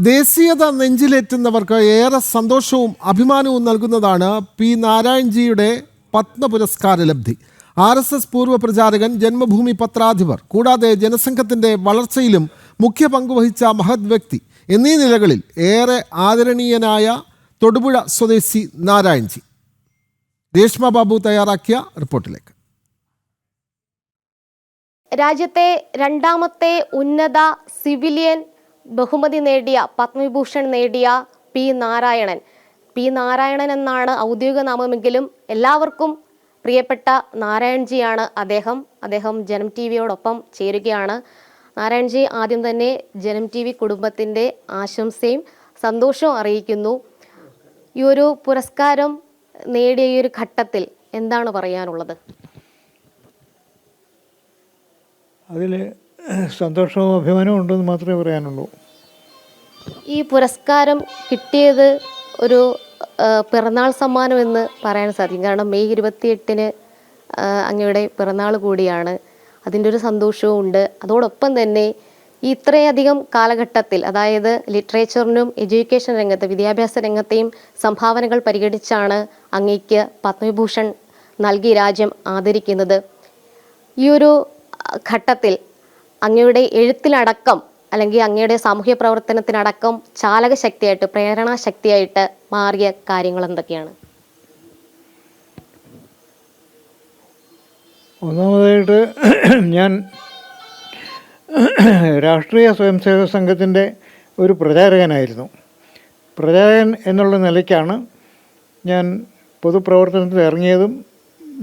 ദേശീയത നെഞ്ചിലേറ്റുന്നവർക്ക് ഏറെ സന്തോഷവും അഭിമാനവും നൽകുന്നതാണ് പി നാരായൺജിയുടെ പത്മ പുരസ്കാര ലബ്ധി. RSS പൂർവ്വ പ്രചാരകൻ, ജന്മഭൂമി പത്രാധിപർ, കൂടാതെ ജനസംഘത്തിൻ്റെ വളർച്ചയിലും മുഖ്യ പങ്കുവഹിച്ച മഹത് വ്യക്തി എന്നീ നിലകളിൽ ഏറെ ആദരണീയനായ തൊടുപുഴ സ്വദേശി നാരായൺജി. രേഷ്മ ബാബു തയ്യാറാക്കിയ റിപ്പോർട്ടിലേക്ക്. രാജ്യത്തെ രണ്ടാമത്തെ ഉന്നത സിവിലിയൻ ബഹുമതി നേടിയ, പത്മവിഭൂഷൺ നേടിയ പി നാരായണൻ എന്നാണ് ഔദ്യോഗിക നാമമെങ്കിലും എല്ലാവർക്കും പ്രിയപ്പെട്ട നാരായൺജിയാണ് അദ്ദേഹം ജനം TVയോടൊപ്പം ചേരുകയാണ്. നാരായൺജി, ആദ്യം തന്നെ ജനം TV കുടുംബത്തിൻ്റെ ആശംസയും സന്തോഷവും അറിയിക്കുന്നു. ഈ ഒരു പുരസ്കാരം നേടിയ ഈ ഒരു ഘട്ടത്തിൽ എന്താണ് പറയാനുള്ളത്? അതിൽ സന്തോഷവും അഭിമാനവും ഉണ്ടെന്ന് മാത്രമേ പറയാനുള്ളൂ. ഈ പുരസ്കാരം കിട്ടിയത് ഒരു പിറന്നാൾ സമ്മാനം എന്ന് പറയാൻ സാധിക്കും. കാരണം മെയ് 28-ന് അങ്ങയുടെ പിറന്നാൾ കൂടിയാണ്. അതിൻ്റെ ഒരു സന്തോഷവും ഉണ്ട്. അതോടൊപ്പം തന്നെ ഇത്രയധികം കാലഘട്ടത്തിൽ, അതായത് ലിറ്ററേച്ചറിനും എഡ്യൂക്കേഷൻ രംഗത്ത്, വിദ്യാഭ്യാസ രംഗത്തെയും സംഭാവനകൾ പരിഗണിച്ചാണ് അങ്ങയ്ക്ക് പത്മവിഭൂഷൺ നൽകി രാജ്യം ആദരിക്കുന്നത്. ഈ ഒരു ഘട്ടത്തിൽ അങ്ങയുടെ എഴുത്തിലടക്കം, അല്ലെങ്കിൽ അങ്ങയുടെ സാമൂഹ്യ പ്രവർത്തനത്തിനടക്കം ചാലക ശക്തിയായിട്ട്, പ്രേരണാ ശക്തിയായിട്ട് മാറിയ കാര്യങ്ങൾ എന്തൊക്കെയാണ്? ഒന്നാമതായിട്ട് ഞാൻ രാഷ്ട്രീയ സ്വയംസേവക സംഘത്തിൻ്റെ ഒരു പ്രചാരകനായിരുന്നു. പ്രചാരകൻ എന്നുള്ള നിലയ്ക്കാണ് ഞാൻ പൊതുപ്രവർത്തനത്തിൽ ഇറങ്ങിയതും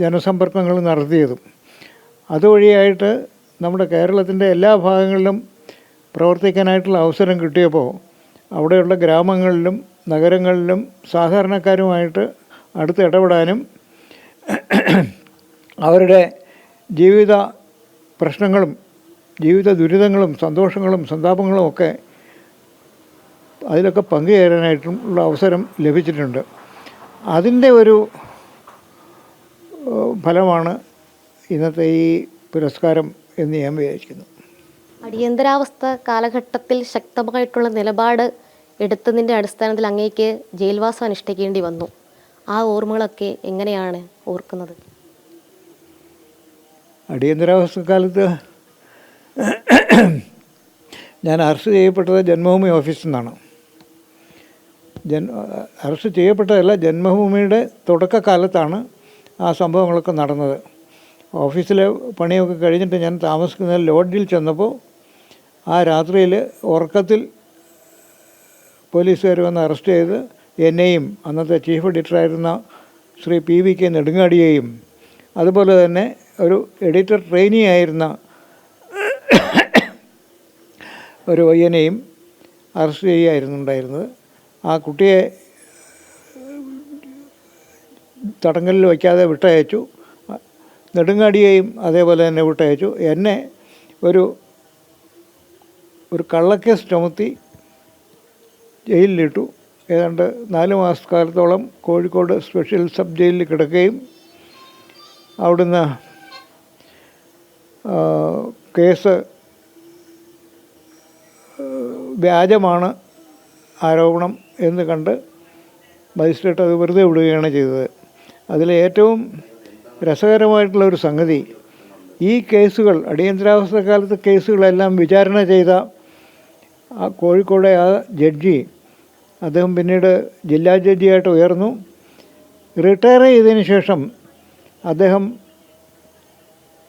ജനസമ്പർക്കങ്ങൾ നടത്തിയതും. അതുവഴിയായിട്ട് നമ്മുടെ കേരളത്തിൻ്റെ എല്ലാ ഭാഗങ്ങളിലും പ്രവർത്തിക്കാനായിട്ടുള്ള അവസരം കിട്ടിയപ്പോൾ അവിടെയുള്ള ഗ്രാമങ്ങളിലും നഗരങ്ങളിലും സാധാരണക്കാരുമായിട്ട് അടുത്ത് ഇടപെടാനും അവരുടെ ജീവിത പ്രശ്നങ്ങളും ജീവിത ദുരിതങ്ങളും സന്തോഷങ്ങളും സന്താപങ്ങളും ഒക്കെ അതിലൊക്കെ പങ്കുചേരാനായിട്ടുള്ള അവസരം ലഭിച്ചിട്ടുണ്ട്. അതിൻ്റെ ഒരു ഫലമാണ് ഇന്നത്തെ ഈ പുരസ്കാരം എന്ന് ഞാൻ വിചാരിക്കുന്നു. അടിയന്തരാവസ്ഥ കാലഘട്ടത്തിൽ ശക്തമായിട്ടുള്ള നിലപാട് എടുത്തതിൻ്റെ അടിസ്ഥാനത്തിൽ അങ്ങേക്ക് ജയിൽവാസം അനുഷ്ഠിക്കേണ്ടി വന്നു. ആ ഓർമ്മകളൊക്കെ എങ്ങനെയാണ് ഓർക്കുന്നത്? അടിയന്തരാവസ്ഥ കാലത്ത് ഞാൻ അറസ്റ്റ് ചെയ്യപ്പെട്ടത് ജന്മഭൂമി ഓഫീസിൽ നിന്നാണ്. അറസ്റ്റ് ചെയ്യപ്പെട്ടതല്ല, ജന്മഭൂമിയുടെ തുടക്കകാലത്താണ് ആ സംഭവങ്ങളൊക്കെ നടന്നത്. ഓഫീസിലെ പണിയൊക്കെ കഴിഞ്ഞിട്ട് ഞാൻ താമസിക്കുന്ന ലോഡ്ജിൽ ചെന്നപ്പോൾ ആ രാത്രിയിൽ ഉറക്കത്തിൽ പോലീസുകാർ വന്ന് അറസ്റ്റ് ചെയ്ത് എന്നെയും അന്നത്തെ ചീഫ് എഡിറ്ററായിരുന്ന ശ്രീ PVK നെടുങ്ങാടിയെയും അതുപോലെ തന്നെ ഒരു എഡിറ്റർ ട്രെയിനി ആയിരുന്ന ഒരു പയ്യനെയും അറസ്റ്റ് ചെയ്യുകയായിരുന്നു ഉണ്ടായിരുന്നത്. ആ കുട്ടിയെ തടങ്കലിൽ വയ്ക്കാതെ വിട്ടയച്ചു. നെടുങ്ങാടിയെയും അതേപോലെ തന്നെ വിട്ടയച്ചു. എന്നെ ഒരു കള്ളക്കേസ് ചുമത്തി ജയിലിലിട്ടു. ഏതാണ്ട് 4 മാസക്കാലത്തോളം കോഴിക്കോട് സ്പെഷ്യൽ സബ് ജയിലിൽ കിടക്കുകയും അവിടുന്ന് കേസ് വ്യാജമാണ് ആരോപണം എന്ന് കണ്ട് മജിസ്ട്രേറ്റ് അത് വെറുതെ വിടുകയാണ് ചെയ്തത്. അതിലെ ഏറ്റവും രസകരമായിട്ടുള്ള ഒരു സംഗതി, ഈ കേസുകൾ, അടിയന്തരാവസ്ഥ കാലത്തെ കേസുകളെല്ലാം വിചാരണ ചെയ്ത ആ കോഴിക്കോടെ ആ ജഡ്ജി, അദ്ദേഹം പിന്നീട് ജില്ലാ ജഡ്ജിയായിട്ട് ഉയർന്നു. റിട്ടയർ ചെയ്തതിന് ശേഷം അദ്ദേഹം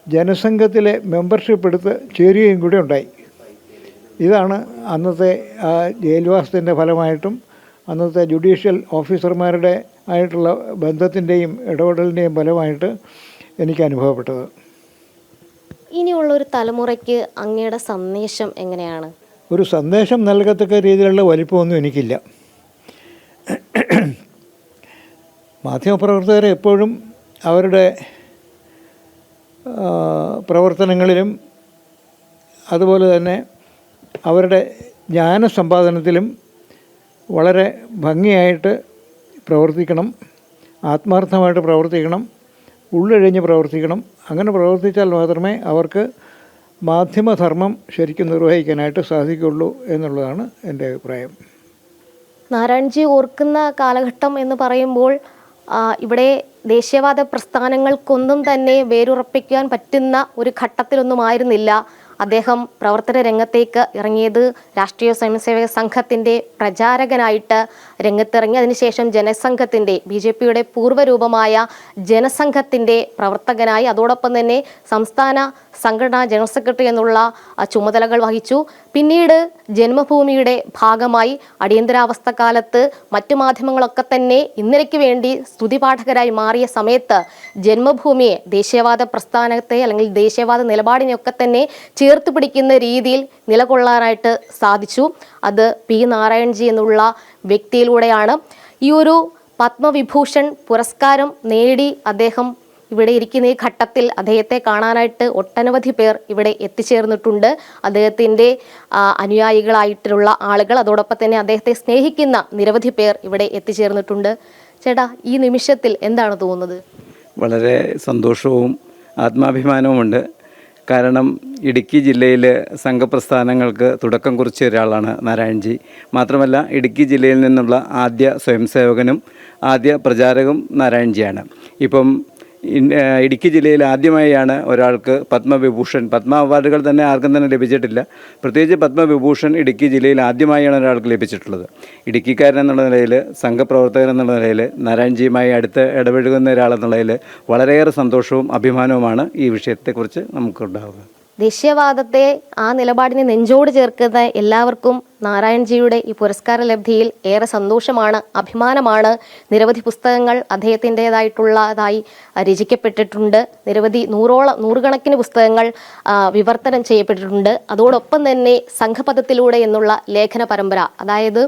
ജനസംഘത്തിലെ മെമ്പർഷിപ്പ് എടുത്ത് ചേരുകയും കൂടി ഉണ്ടായി. ഇതാണ് അന്നത്തെ ആ ജയിൽവാസത്തിൻ്റെ ഫലമായിട്ടും അന്നത്തെ ജുഡീഷ്യൽ ഓഫീസർമാരുടെ ആയിട്ടുള്ള ബന്ധത്തിൻ്റെയും ഇടപെടലിൻ്റെയും ഫലമായിട്ട് എനിക്ക് അനുഭവപ്പെട്ടത്. ഇനിയുള്ളൊരു തലമുറയ്ക്ക് അങ്ങയുടെ സന്ദേശം എങ്ങനെയാണ്? ഒരു സന്ദേശം നൽകത്തക്ക രീതിയിലുള്ള വലിപ്പമൊന്നും എനിക്കില്ല. മാധ്യമപ്രവർത്തകർ എപ്പോഴും അവരുടെ പ്രവർത്തനങ്ങളിലും അതുപോലെ തന്നെ അവരുടെ ജ്ഞാനസമ്പാദനത്തിലും വളരെ ഭംഗിയായിട്ട് പ്രവർത്തിക്കണം, ആത്മാർത്ഥമായിട്ട് പ്രവർത്തിക്കണം, ഉള്ളൊഴിഞ്ഞ് പ്രവർത്തിക്കണം. അങ്ങനെ പ്രവർത്തിച്ചാൽ മാത്രമേ അവർക്ക് മാധ്യമധർമ്മം ശരിക്കും നിർവഹിക്കാനായിട്ട് സാധിക്കുള്ളൂ എന്നുള്ളതാണ് എൻ്റെ അഭിപ്രായം. നാരായൺജി ഓർക്കുന്ന കാലഘട്ടം എന്ന് പറയുമ്പോൾ ഇവിടെ ദേശീയവാദ പ്രസ്ഥാനങ്ങൾക്കൊന്നും തന്നെ വേരുറപ്പിക്കാൻ പറ്റുന്ന ഒരു ഘട്ടത്തിലൊന്നുമായിരുന്നില്ല അദ്ദേഹം പ്രവർത്തന രംഗത്തേക്ക് ഇറങ്ങിയത്. രാഷ്ട്രീയ സ്വയംസേവക സംഘത്തിൻ്റെ പ്രചാരകനായിട്ട് രംഗത്തിറങ്ങി. അതിനുശേഷം ജനസംഘത്തിൻ്റെ BJPയുടെ പൂർവ്വരൂപമായ ജനസംഘത്തിൻ്റെ പ്രവർത്തകനായി, അതോടൊപ്പം തന്നെ സംസ്ഥാന സംഘടനാ ജനറൽ സെക്രട്ടറി എന്നുള്ള ചുമതലകൾ വഹിച്ചു. പിന്നീട് ജന്മഭൂമിയുടെ ഭാഗമായി അടിയന്തരാവസ്ഥ കാലത്ത് മറ്റു മാധ്യമങ്ങളൊക്കെ തന്നെ ഇന്നലേക്ക് വേണ്ടി സ്തുതിപാഠകരായി മാറിയ സമയത്ത് ജന്മഭൂമിയെ ദേശീയവാദ പ്രസ്ഥാനത്തെ അല്ലെങ്കിൽ ദേശീയവാദ നിലപാടിനെയൊക്കെ തന്നെ ചേർത്ത് പിടിക്കുന്ന രീതിയിൽ നിലകൊള്ളാനായിട്ട് സാധിച്ചു. അത് P. നാരായൺജി എന്നുള്ള വ്യക്തിയിലൂടെയാണ്. ഈ ഒരു പത്മവിഭൂഷൺ പുരസ്കാരം നേടി അദ്ദേഹം ഇവിടെ ഇരിക്കുന്ന ഈ ഘട്ടത്തിൽ അദ്ദേഹത്തെ കാണാനായിട്ട് ഒട്ടനവധി പേർ ഇവിടെ എത്തിച്ചേർന്നിട്ടുണ്ട്. അദ്ദേഹത്തിൻ്റെ അനുയായികളായിട്ടുള്ള ആളുകൾ, അതോടൊപ്പം തന്നെ അദ്ദേഹത്തെ സ്നേഹിക്കുന്ന നിരവധി പേർ ഇവിടെ എത്തിച്ചേർന്നിട്ടുണ്ട്. ചേട്ടാ, ഈ നിമിഷത്തിൽ എന്താണ് തോന്നുന്നത്? വളരെ സന്തോഷവും ആത്മാഭിമാനവുമുണ്ട്. കാരണം ഇടുക്കി ജില്ലയിൽ സംഘപ്രസ്ഥാനങ്ങൾക്ക് തുടക്കം കുറിച്ച ഒരാളാണ് നാരായൺജി. മാത്രമല്ല, ഇടുക്കി ജില്ലയിൽ നിന്നുള്ള ആദ്യ സ്വയംസേവകനും ആദ്യ പ്രചാരകനും നാരായൺജിയാണ്. ഇപ്പം ഇടുക്കി ജില്ലയിൽ ആദ്യമായാണ് ഒരാൾക്ക് പത്മവിഭൂഷൺ, പത്മ അവാർഡുകൾ തന്നെ ആർക്കും തന്നെ ലഭിച്ചിട്ടില്ല. പ്രത്യേകിച്ച് പത്മവിഭൂഷൺ ഇടുക്കി ജില്ലയിൽ ആദ്യമായാണ് ഒരാൾക്ക് ലഭിച്ചിട്ടുള്ളത്. ഇടുക്കിക്കാരൻ എന്നുള്ള നിലയിൽ, സംഘപ്രവർത്തകൻ എന്നുള്ള നിലയിൽ, നാരായൺജിയുമായി അടുത്ത് ഇടപഴകുന്ന ഒരാളെന്നുള്ളതിൽ വളരെയേറെ സന്തോഷവും അഭിമാനവുമാണ് ഈ വിഷയത്തെക്കുറിച്ച് നമുക്കുണ്ടാവുക. ദേശീയവാദത്തെ ആ നിലപാടിനെ നെഞ്ചോട് ചേർക്കുന്ന എല്ലാവർക്കും നാരായൺജിയുടെ ഈ പുരസ്കാര ലബ്ധിയിൽ ഏറെ സന്തോഷമാണ്, അഭിമാനമാണ്. നിരവധി പുസ്തകങ്ങൾ അദ്ദേഹത്തിൻ്റെതായിട്ടുള്ളതായി രചിക്കപ്പെട്ടിട്ടുണ്ട്. നിരവധി നൂറുകണക്കിന് പുസ്തകങ്ങൾ വിവർത്തനം ചെയ്യപ്പെട്ടിട്ടുണ്ട്. അതോടൊപ്പം തന്നെ സംഘപഥത്തിലൂടെ എന്നുള്ള ലേഖന പരമ്പര, അതായത്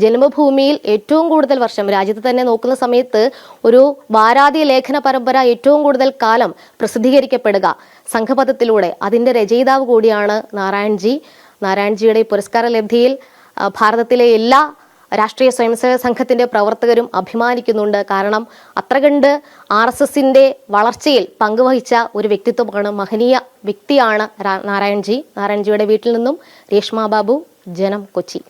ജന്മഭൂമിയിൽ ഏറ്റവും കൂടുതൽ വർഷം രാജ്യത്ത് തന്നെ നോക്കുന്ന സമയത്ത് ഒരു വാരാതി ലേഖന പരമ്പര ഏറ്റവും കൂടുതൽ കാലം പ്രസിദ്ധീകരിക്കപ്പെടുക സംഘപഥത്തിലൂടെ, അതിൻ്റെ രചയിതാവ് കൂടിയാണ് നാരായൺജി. നാരായൺജിയുടെ പുരസ്കാര ലബ്ധിയിൽ ഭാരതത്തിലെ എല്ലാ രാഷ്ട്രീയ സ്വയംസേവക സംഘത്തിൻ്റെ പ്രവർത്തകരും അഭിമാനിക്കുന്നുണ്ട്. കാരണം അത്ര കണ്ട് RSSൻ്റെ വളർച്ചയിൽ പങ്കുവഹിച്ച ഒരു വ്യക്തിത്വമാണ്, മഹനീയ വ്യക്തിയാണ് നാരായൺജി. നാരായൺജിയുടെ വീട്ടിൽ നിന്നും രേഷ്മ ബാബു, ജനം, കൊച്ചി.